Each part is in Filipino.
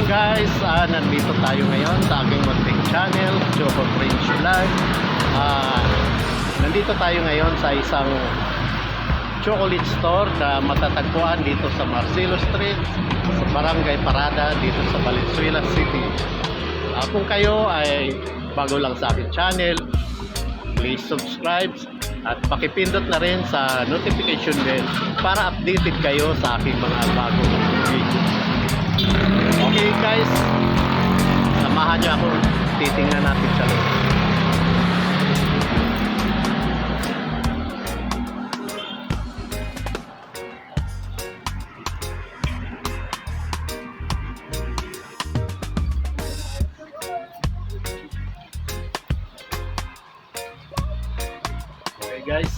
Guys, nandito tayo ngayon sa aking munting channel, Choco French Vlog. Nandito tayo ngayon sa isang chocolate store na matatagpuan dito sa Marcelo Street, sa Barangay Parada, dito sa Valenzuela City. Kung kayo ay bago lang sa aking channel, please subscribe at pakipindot na rin sa notification bell para updated kayo sa aking mga bagong video. Okay guys, samahan niyo ako, titingnan natin sa loob. Okay guys,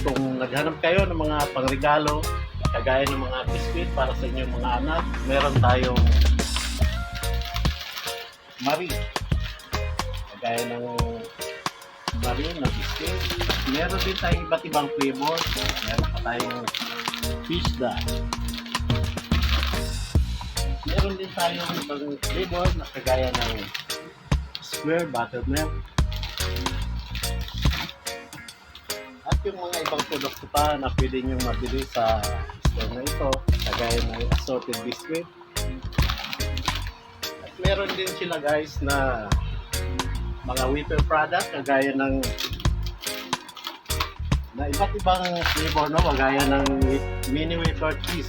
kung naghanap kayo ng mga pangregalo, kagaya ng mga biscuit para sa inyong mga anak, meron tayong Marie, kagaya ng Marie na biscuit. Meron din tayong iba't ibang flavor. Meron pa tayong pizza. Meron din tayong ibang flavor na kagaya ng square buttermilk. At yung mga ibang produkto pa na pwede nyo mabili sa store na ito, kagaya ng assorted biscuit. Meron din sila guys na mga wafer product kagaya ng na iba't ibang flavor, no, kagaya ng mini wafer cheese.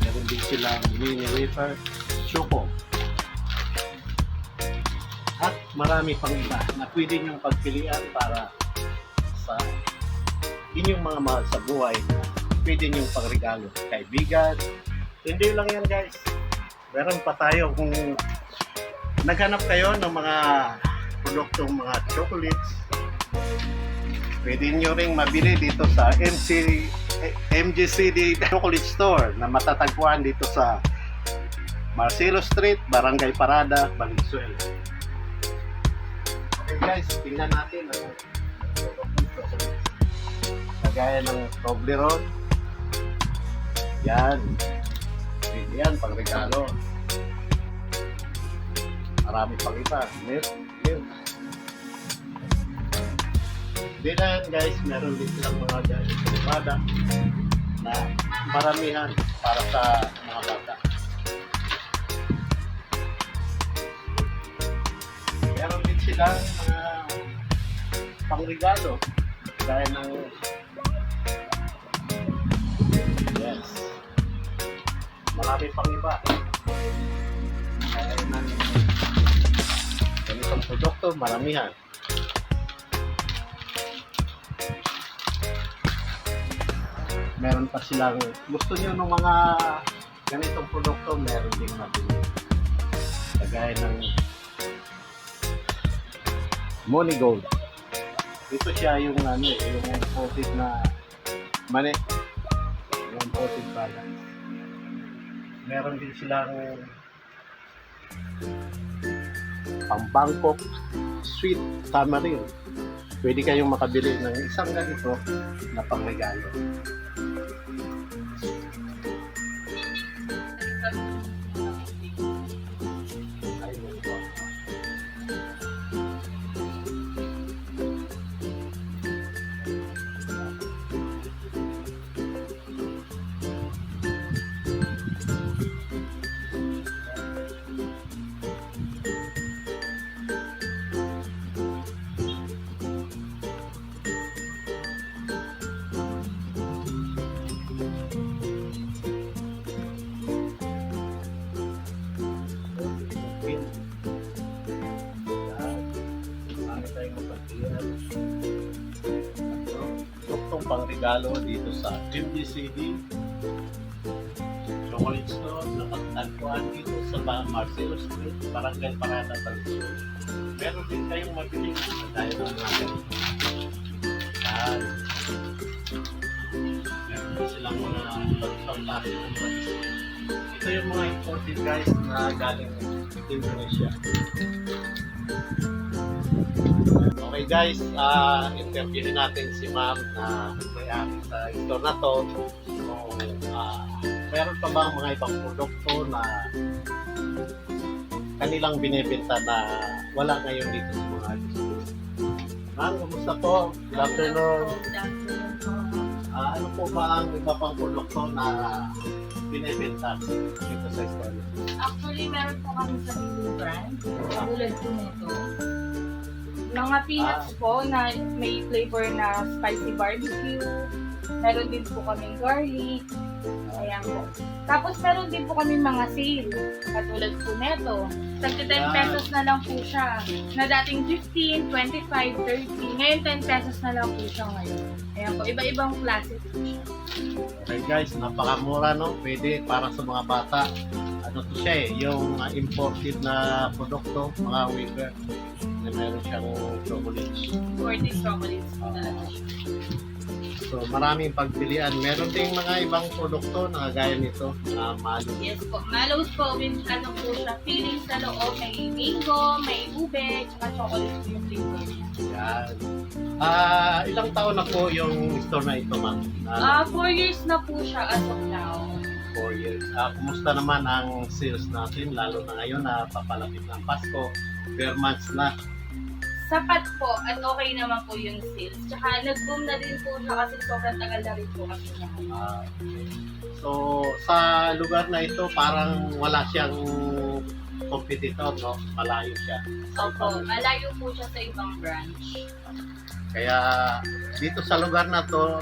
Meron din sila mini wafer choco. At marami pang iba na pwede nyong pagpilian para sa inyong mga mahal sa buhay. Pwede niyong pangregalo, kaibigan. Hindi lang yan guys, meron pa tayo kung naghanap kayo ng mga produktong mga chocolates, pwede nyo ring mabili dito sa MGCD Chocolate Store na matatagpuan dito sa Marcelo Street, Barangay Parada, Valenzuela. Okay guys, tingnan natin ang kagaya ng Toblerone. Yan. Yan, pang regalo. Marami pang iba. Milk. Hindi na yan guys, meron din silang mga product na maramihan para sa mga bata. Meron din silang mga pang regalo. Kaya ng marami pang iba. Kaya ng ganitong produkto, maramihan. Meron pa silang, gusto nyo ng mga ganitong produkto, meron din mabili. Kagaya ng Money Gold. Ito siya yung yung coated na mani. Yung coated balance. Meron din silang pang Bangkok Sweet Tamarind. Pwede kayong makabili ng isang ganito na pangregalo. regalo dito sa MDCD Chocolate Store na matatagpuan dito sa Marcelo Street, Barangay Parada, Valenzuela. Meron din kayong mabili na tayo ng mga ganito. Yan. Meron din silang mga pagpapasok ng bansa. Ito yung mga imported guys na galing Indonesia. Okay guys, interviewin natin si ma'am na may-ari sa store na to. So, meron pa bang mga ibang produkto na kanilang binibenta na wala ngayon dito sa mga store? Ma'am, kumusta po? Good afternoon. Ano po ba ang iba pang produkto na binibenta dito sa store? Actually, meron po kami sa Milo brand. Tulad po nito. Mga peanuts po na may flavor na spicy barbecue. Meron din po kaming garlic. Ayan po. Tapos meron din po kami mga sale. Katulad po nito. Tagti 10 pesos na lang po siya. Na dating 15, 25, 30. Ngayon 10 pesos na lang po siya ngayon. Ayan po. Iba-ibang klase po siya. Okay guys, napakamura no? Pwede para sa mga bata. Ano to siya eh, yung imported na produkto, mga wafer. Na meron siyang chocolates. 40 chocolates po talaga siya. So maraming pagpilian. Meron ding mga ibang produkto na gaya nito, na malo. Yes po. Mallows po, with ano po siya, feeling sa loob. May mango, may ube, tsaka chocolate po yung flavor niya. Yan. Ilang taon na po yung store na ito, ma'am? 4 years na po siya as of now. 4 years. Kumusta naman ang sales natin, lalo na ngayon na papalapit ng Pasko, per months na. Sapat po at okay naman po yung sales. Tsaka nag-boom na din po siya kasi sobrang tagal na rin po kasi niya. So, sa lugar na ito, parang wala siyang competitor, no? Malayo siya. Opo, malayo po siya sa ibang branch. Kaya dito sa lugar na to,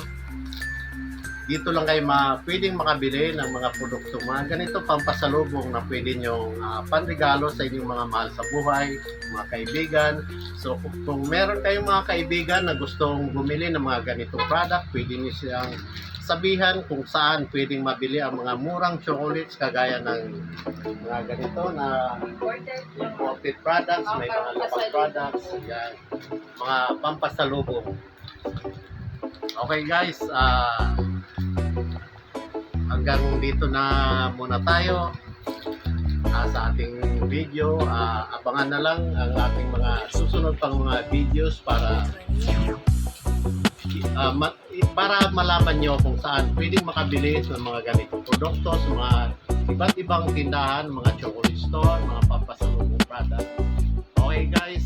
dito lang kayo pwedeng makabili ng mga produkto, mga ganito pampasalubong na pwede nyo panregalo sa inyong mga mahal sa buhay, mga kaibigan. So kung meron kayong mga kaibigan na gustong bumili ng mga ganitong product, pwede nyo silang sabihan kung saan pwedeng mabili ang mga murang chocolates kagaya ng mga ganito na imported products, may mga local products, yan, mga pampasalubong. Okay guys, hanggang dito na muna tayo sa ating video. Abangan na lang ang ating mga susunod pang mga videos para malaman nyo kung saan pwedeng makabili ng mga ganitong produkto sa mga iba't ibang tindahan, mga chocolate store, mga pampasalubong product. Okay guys,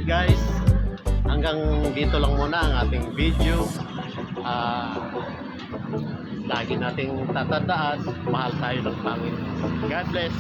guys, hanggang dito lang muna ang ating video. Lagi nating tatandaan, mahal tayo ng Panginoon. God bless.